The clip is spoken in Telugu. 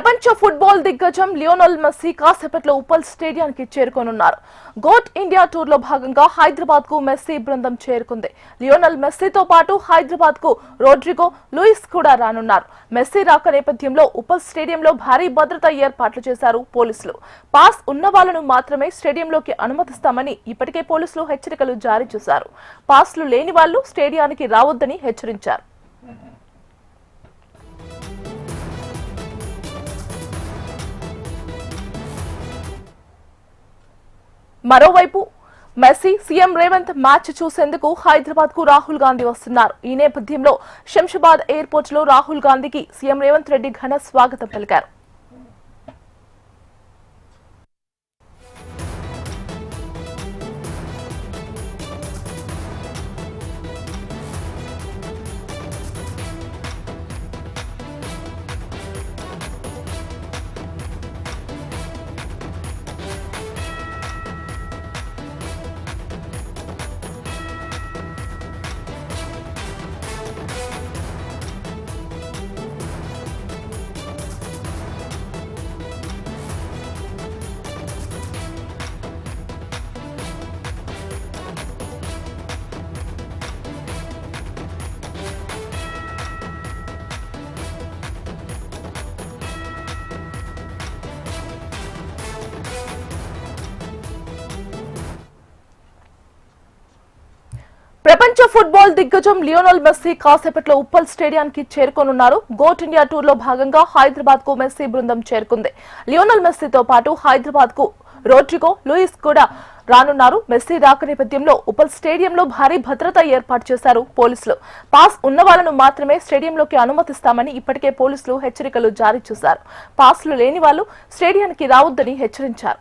ప్రపంచ ఫుట్బాల్ దిగ్గజం లియోనెల్ మెస్సీ కాసేపట్లో ఉప్పల్ స్టేడియానికి చేరుకోనున్నారు. గోట్ ఇండియా టూర్ లో భాగంగా హైదరాబాద్ కు మెస్సీ బృందం చేరుకుంది. లియోనెల్ మెస్సీతో పాటు హైదరాబాద్ కు రోడ్రిగో లూయిస్ కూడా రానున్నారు. మెస్సీ రాక నేపథ్యంలో ఉప్పల్ స్టేడియంలో భారీ భద్రతా ఏర్పాట్లు చేశారు పోలీసులు. పాస్ ఉన్న వాళ్లను మాత్రమే స్టేడియంలోకి అనుమతిస్తామని ఇప్పటికే పోలీసులు హెచ్చరికలు జారీ చేశారు. పాస్లు లేని వాళ్లు స్టేడియానికి రావద్దని హెచ్చరించారు. మరోవైపు మెస్సీ సీఎం రేవంత్ మ్యాచ్ చూసేందుకు హైదరాబాద్ కు రాహుల్ గాంధీ వస్తున్నారు. ఈ నేపథ్యంలో శంషాబాద్ ఎయిర్పోర్ట్ లో రాహుల్ గాంధీకి సీఎం రేవంత్ రెడ్డి ఘన స్వాగతం పలికారు. ప్రపంచ ఫుట్బాల్ దిగ్గజం లియోనెల్ మెస్సీ కాసేపట్లో ఉప్పల్ స్టేడియానికి చేరుకోనున్నారు. గోట్ ఇండియా టూర్ లో భాగంగా హైదరాబాద్ కు మెస్సీ బృందం చేరుకుంది. లియోనెల్ మెస్సీతో పాటు హైదరాబాద్ కు రోడ్రిగో లూయిస్ కూడా రానున్నారు. మెస్సీ రాక నేపథ్యంలో ఉప్పల్ స్టేడియంలో భారీ భద్రతా ఏర్పాటు చేశారు పోలీసులు. పాస్ ఉన్న వాళ్లను మాత్రమే స్టేడియంలోకి అనుమతిస్తామని ఇప్పటికే పోలీసులు హెచ్చరికలు జారీ చేశారు. పాస్లు లేని వాళ్లు స్టేడియానికి రావద్దని హెచ్చరించారు.